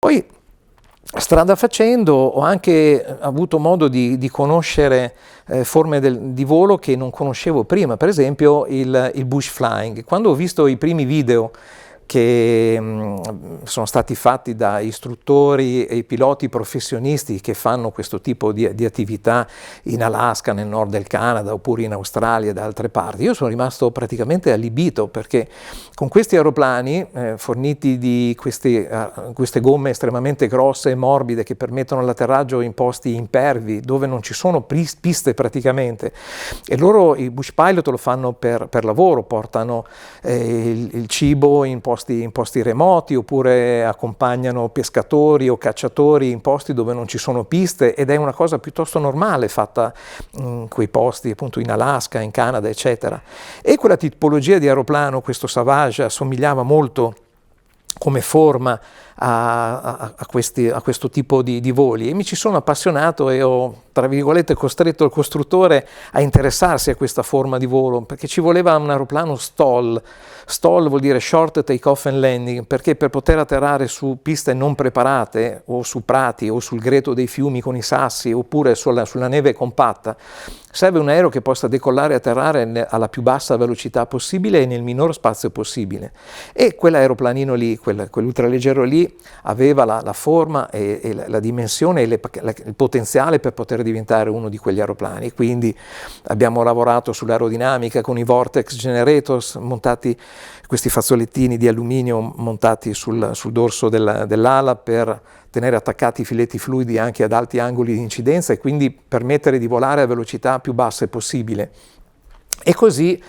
Poi, strada facendo, ho anche avuto modo di conoscere forme di volo che non conoscevo prima, per esempio il bush flying. Quando ho visto i primi video che sono stati fatti da istruttori e piloti professionisti che fanno questo tipo di attività in Alaska, nel nord del Canada, oppure in Australia e da altre parti, io sono rimasto praticamente allibito, perché con questi aeroplani forniti di queste gomme estremamente grosse e morbide che permettono l'atterraggio in posti impervi, dove non ci sono piste praticamente, e loro, i bush pilot, lo fanno per lavoro, portano il cibo in posti remoti, oppure accompagnano pescatori o cacciatori in posti dove non ci sono piste, ed è una cosa piuttosto normale fatta in quei posti, appunto in Alaska, in Canada, eccetera. E quella tipologia di aeroplano, questo Savage, assomigliava molto come forma a questo tipo di voli, e mi ci sono appassionato e ho, tra virgolette, costretto il costruttore a interessarsi a questa forma di volo, perché ci voleva un aeroplano STOL. STOL vuol dire Short Take-Off and Landing, perché per poter atterrare su piste non preparate, o su prati, o sul greto dei fiumi con i sassi, oppure sulla neve compatta, serve un aereo che possa decollare e atterrare alla più bassa velocità possibile e nel minor spazio possibile. E quell'aeroplanino lì, quell'ultraleggero lì, aveva la forma e la dimensione e il potenziale per poter diventare uno di quegli aeroplani. Quindi abbiamo lavorato sull'aerodinamica con i Vortex Generators, montati questi fazzolettini di alluminio montati sul dorso dell'ala per tenere attaccati i filetti fluidi anche ad alti angoli di incidenza, e quindi permettere di volare a velocità più basse possibile. E così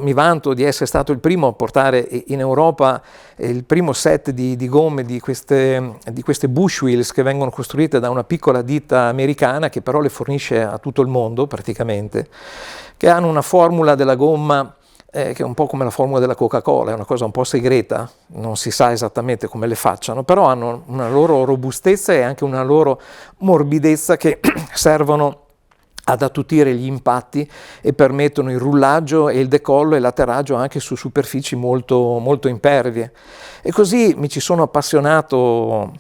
mi vanto di essere stato il primo a portare in Europa il primo set di gomme di queste Bush Wheels, che vengono costruite da una piccola ditta americana che però le fornisce a tutto il mondo praticamente, che hanno una formula della gomma che è un po' come la formula della Coca-Cola, è una cosa un po' segreta, non si sa esattamente come le facciano, però hanno una loro robustezza e anche una loro morbidezza che servono ad attutire gli impatti e permettono il rullaggio e il decollo e l'atterraggio anche su superfici molto, molto impervie. E così mi ci sono appassionato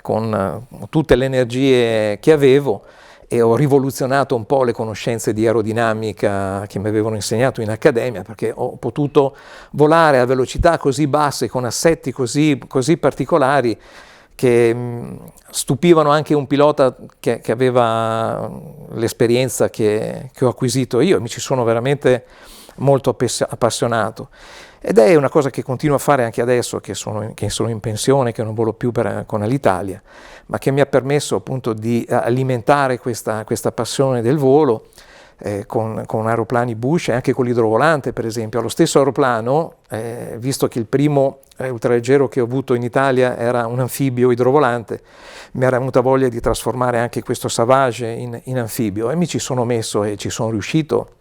con tutte le energie che avevo, e ho rivoluzionato un po' le conoscenze di aerodinamica che mi avevano insegnato in accademia, perché ho potuto volare a velocità così basse con assetti così particolari che stupivano anche un pilota che aveva l'esperienza che ho acquisito io. Mi ci sono veramente molto appassionato, ed è una cosa che continuo a fare anche adesso che sono in pensione, che non volo più con Alitalia, ma che mi ha permesso appunto di alimentare questa passione del volo con aeroplani Bush e anche con l'idrovolante, per esempio. Allo stesso aeroplano, visto che il primo ultraleggero che ho avuto in Italia era un anfibio idrovolante, mi era venuta voglia di trasformare anche questo Savage in anfibio, e mi ci sono messo e ci sono riuscito,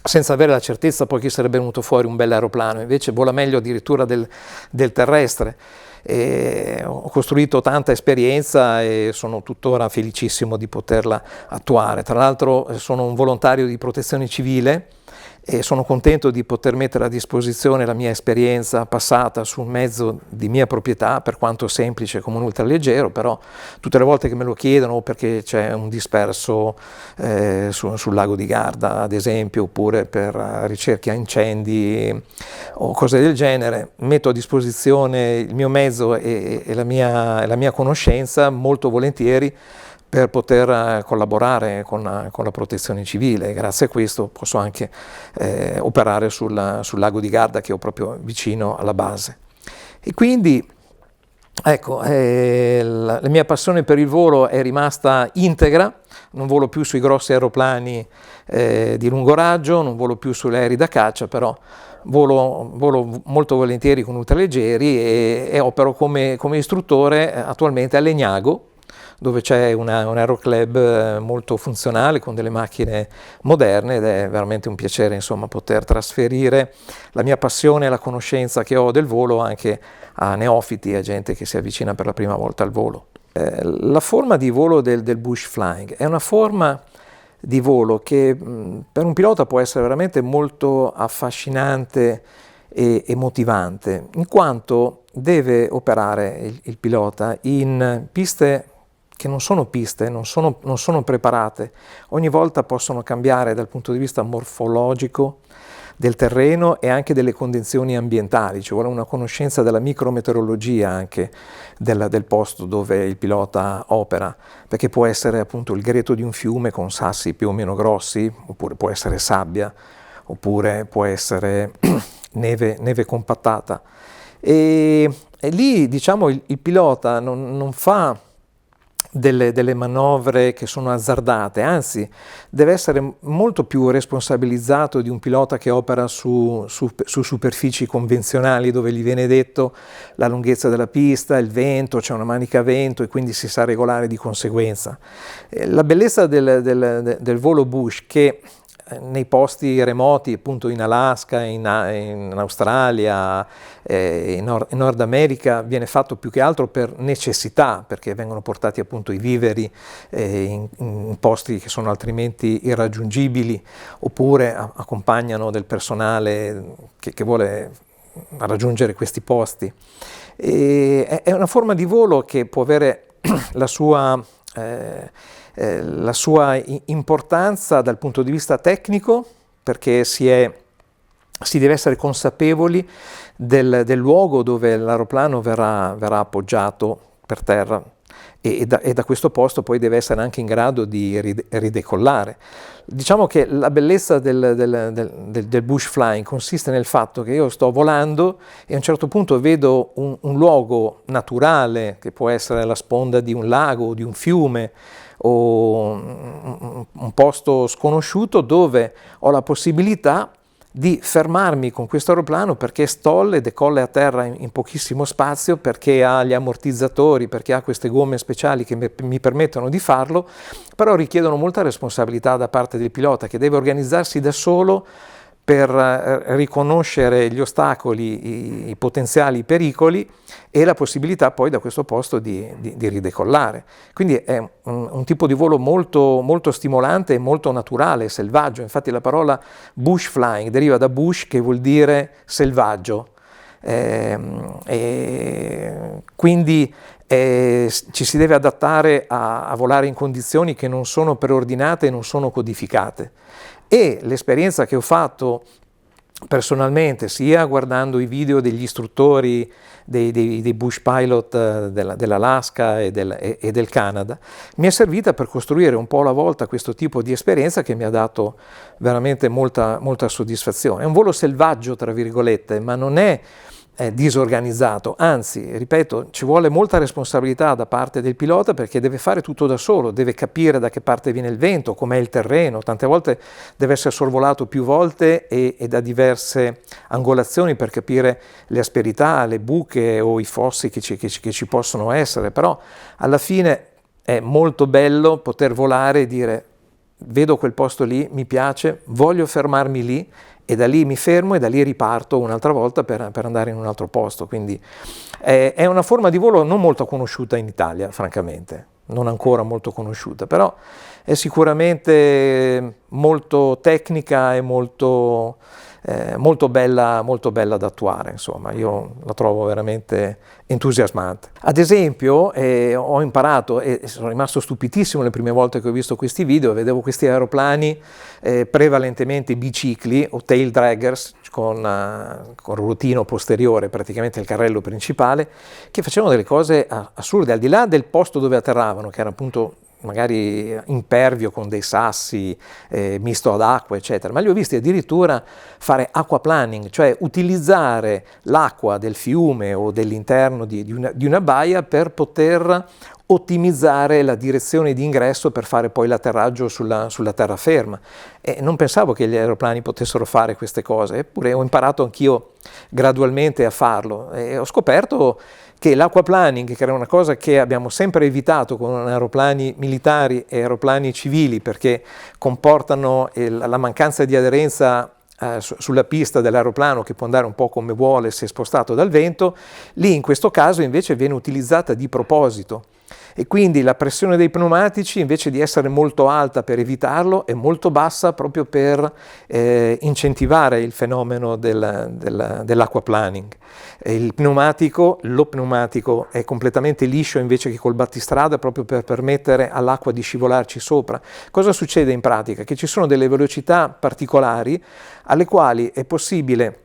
senza avere la certezza poi che sarebbe venuto fuori un bel aeroplano. Invece vola meglio addirittura del terrestre. E ho costruito tanta esperienza e sono tuttora felicissimo di poterla attuare. Tra l'altro sono un volontario di protezione civile e sono contento di poter mettere a disposizione la mia esperienza passata su un mezzo di mia proprietà, per quanto semplice come un ultraleggero, però tutte le volte che me lo chiedono, perché c'è un disperso sul lago di Garda, ad esempio, oppure per ricerche a incendi o cose del genere, metto a disposizione il mio mezzo e la mia conoscenza molto volentieri, per poter collaborare con la protezione civile. Grazie a questo posso anche operare sul lago di Garda, che ho proprio vicino alla base. E quindi ecco, la mia passione per il volo è rimasta integra. Non volo più sui grossi aeroplani di lungo raggio, non volo più sugli aerei da caccia, però volo molto volentieri con ultraleggeri e opero come istruttore attualmente a Legnago, dove c'è un aeroclub molto funzionale con delle macchine moderne, ed è veramente un piacere, insomma, poter trasferire la mia passione e la conoscenza che ho del volo anche a neofiti, a gente che si avvicina per la prima volta al volo. La forma di volo del bush flying è una forma di volo che per un pilota può essere veramente molto affascinante e motivante, in quanto deve operare il pilota in piste che non sono piste, non sono preparate, ogni volta possono cambiare dal punto di vista morfologico del terreno e anche delle condizioni ambientali, ci vuole una conoscenza della micrometeorologia anche del posto dove il pilota opera, perché può essere appunto il greto di un fiume con sassi più o meno grossi, oppure può essere sabbia, oppure può essere neve compattata. E lì diciamo il pilota non fa delle manovre che sono azzardate, anzi deve essere molto più responsabilizzato di un pilota che opera su superfici convenzionali dove gli viene detto la lunghezza della pista, il vento, c'è una manica a vento e quindi si sa regolare di conseguenza. La bellezza del volo bush, che nei posti remoti, appunto in Alaska, in Australia, in Nord America, viene fatto più che altro per necessità, perché vengono portati appunto i viveri in posti che sono altrimenti irraggiungibili, oppure accompagnano del personale che vuole raggiungere questi posti. È una forma di volo che può avere la sua importanza dal punto di vista tecnico, perché si deve essere consapevoli del luogo dove l'aeroplano verrà appoggiato per terra e da questo posto poi deve essere anche in grado di ridecollare. Diciamo che la bellezza del bush flying consiste nel fatto che io sto volando e a un certo punto vedo un luogo naturale, che può essere la sponda di un lago o di un fiume, o un posto sconosciuto, dove ho la possibilità di fermarmi con questo aeroplano perché stolle, decolla a terra in pochissimo spazio, perché ha gli ammortizzatori, perché ha queste gomme speciali che mi permettono di farlo, però richiedono molta responsabilità da parte del pilota, che deve organizzarsi da solo per riconoscere gli ostacoli, i potenziali pericoli e la possibilità poi da questo posto di ridecollare. Quindi è un tipo di volo molto, molto stimolante e molto naturale, selvaggio. Infatti la parola bush flying deriva da bush, che vuol dire selvaggio. Quindi ci si deve adattare a volare in condizioni che non sono preordinate e non sono codificate. E l'esperienza che ho fatto personalmente, sia guardando i video degli istruttori dei bush pilot dell'Alaska e del Canada, mi è servita per costruire un po' alla volta questo tipo di esperienza che mi ha dato veramente molta, molta soddisfazione. È un volo selvaggio, tra virgolette, ma non è disorganizzato, anzi, ripeto, ci vuole molta responsabilità da parte del pilota, perché deve fare tutto da solo, deve capire da che parte viene il vento, com'è il terreno, tante volte deve essere sorvolato più volte e da diverse angolazioni per capire le asperità, le buche o i fossi che ci possono essere, però alla fine è molto bello poter volare e dire: vedo quel posto lì, mi piace, voglio fermarmi lì, e da lì mi fermo e da lì riparto un'altra volta per andare in un altro posto. Quindi è una forma di volo non molto conosciuta in Italia, francamente, non ancora molto conosciuta, però è sicuramente molto tecnica e molto bella da attuare. Insomma, io la trovo veramente entusiasmante. Ad esempio, ho imparato, e sono rimasto stupitissimo le prime volte che ho visto questi video, vedevo questi aeroplani prevalentemente bicicli o tail draggers con ruotino posteriore, praticamente il carrello principale, che facevano delle cose assurde, al di là del posto dove atterravano, che era appunto magari impervio con dei sassi, misto ad acqua, eccetera, ma li ho visti addirittura fare aquaplaning, cioè utilizzare l'acqua del fiume o dell'interno di una baia per poter ottimizzare la direzione di ingresso per fare poi l'atterraggio sulla terraferma. E non pensavo che gli aeroplani potessero fare queste cose, eppure ho imparato anch'io gradualmente a farlo e ho scoperto che l'acquaplaning, che era una cosa che abbiamo sempre evitato con aeroplani militari e aeroplani civili, perché comportano la mancanza di aderenza sulla pista dell'aeroplano, che può andare un po' come vuole se spostato dal vento, lì in questo caso invece viene utilizzata di proposito. e quindi la pressione dei pneumatici, invece di essere molto alta per evitarlo, è molto bassa proprio per incentivare il fenomeno dell'aquaplaning. Lo pneumatico è completamente liscio invece che col battistrada, proprio per permettere all'acqua di scivolarci sopra. Cosa succede in pratica? Che ci sono delle velocità particolari alle quali è possibile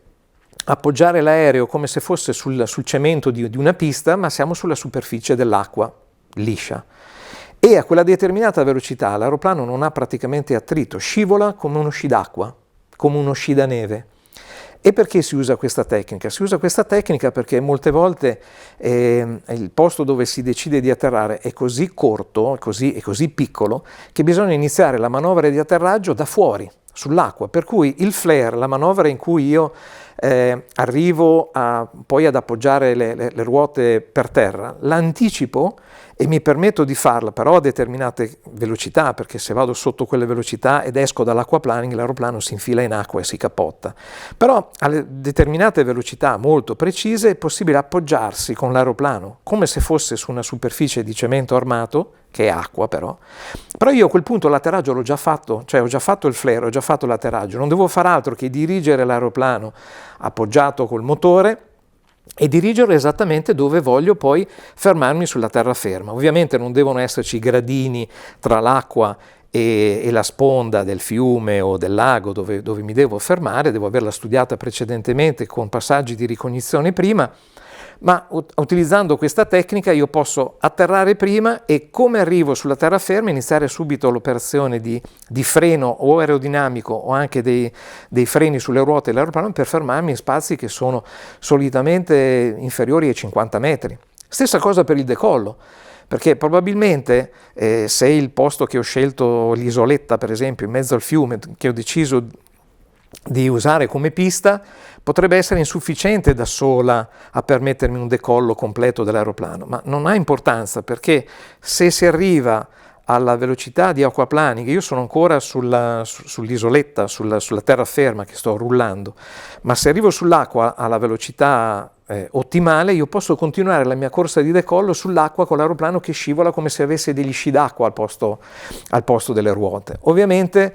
appoggiare l'aereo come se fosse sul cemento di una pista, ma siamo sulla superficie dell'acqua liscia. E a quella determinata velocità l'aeroplano non ha praticamente attrito, scivola come uno sci d'acqua, come uno sci da neve. E perché si usa questa tecnica? Si usa questa tecnica perché molte volte il posto dove si decide di atterrare è così corto e così piccolo che bisogna iniziare la manovra di atterraggio da fuori, sull'acqua, per cui il flare, la manovra in cui io arrivo poi ad appoggiare le ruote per terra, l'anticipo e mi permetto di farla però a determinate velocità, perché se vado sotto quelle velocità ed esco dall'aquaplaning l'aeroplano si infila in acqua e si capotta. Però a determinate velocità molto precise è possibile appoggiarsi con l'aeroplano come se fosse su una superficie di cemento armato, che è acqua però io a quel punto l'atterraggio l'ho già fatto, cioè ho già fatto il flare, ho già fatto l'atterraggio, non devo far altro che dirigere l'aeroplano appoggiato col motore e dirigere esattamente dove voglio poi fermarmi sulla terraferma. Ovviamente non devono esserci gradini tra l'acqua e la sponda del fiume o del lago dove mi devo fermare, devo averla studiata precedentemente con passaggi di ricognizione prima, ma utilizzando questa tecnica io posso atterrare prima e come arrivo sulla terraferma iniziare subito l'operazione di freno o aerodinamico o anche dei freni sulle ruote dell'aeroplano per fermarmi in spazi che sono solitamente inferiori ai 50 metri. Stessa cosa per il decollo, perché probabilmente se il posto che ho scelto, l'isoletta per esempio, in mezzo al fiume, che ho deciso di usare come pista, potrebbe essere insufficiente da sola a permettermi un decollo completo dell'aeroplano, ma non ha importanza perché se si arriva alla velocità di aquaplaning, io sono ancora sull'isoletta, sulla terraferma che sto rullando, ma se arrivo sull'acqua alla velocità ottimale, io posso continuare la mia corsa di decollo sull'acqua con l'aeroplano che scivola come se avesse degli sci d'acqua al posto delle ruote. Ovviamente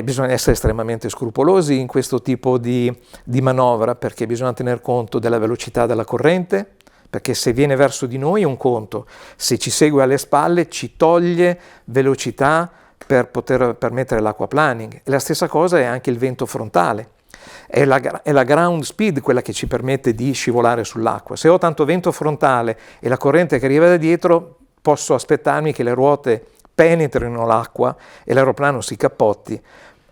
bisogna essere estremamente scrupolosi in questo tipo di manovra perché bisogna tener conto della velocità della corrente, perché se viene verso di noi è un conto, se ci segue alle spalle ci toglie velocità per poter permettere l'acquaplaning. E la stessa cosa è anche il vento frontale. È la ground speed quella che ci permette di scivolare sull'acqua. Se ho tanto vento frontale e la corrente che arriva da dietro, posso aspettarmi che le ruote penetrino l'acqua e l'aeroplano si cappotti,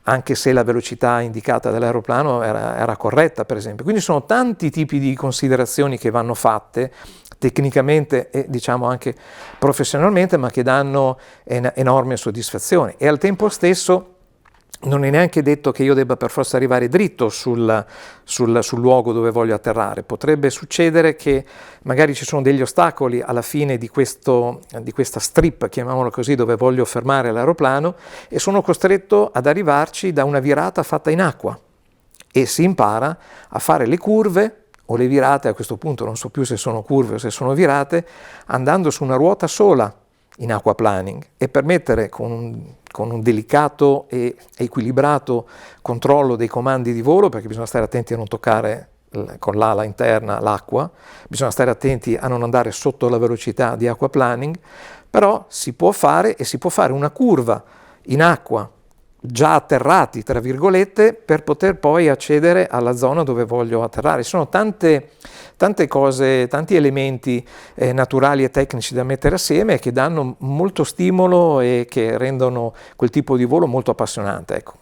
anche se la velocità indicata dall'aeroplano era corretta, per esempio. Quindi sono tanti tipi di considerazioni che vanno fatte tecnicamente e diciamo anche professionalmente, ma che danno enorme soddisfazione. E al tempo stesso non è neanche detto che io debba per forza arrivare dritto sul luogo dove voglio atterrare. Potrebbe succedere che magari ci sono degli ostacoli alla fine di questa strip, chiamiamola così, dove voglio fermare l'aeroplano e sono costretto ad arrivarci da una virata fatta in acqua e si impara a fare le curve o le virate, a questo punto non so più se sono curve o se sono virate, andando su una ruota sola in aquaplaning e permettere con un delicato e equilibrato controllo dei comandi di volo, perché bisogna stare attenti a non toccare con l'ala interna l'acqua, bisogna stare attenti a non andare sotto la velocità di aquaplaning, però si può fare e si può fare una curva in acqua già atterrati, tra virgolette, per poter poi accedere alla zona dove voglio atterrare. Ci sono tante cose, tanti elementi naturali e tecnici da mettere assieme che danno molto stimolo e che rendono quel tipo di volo molto appassionante. Ecco.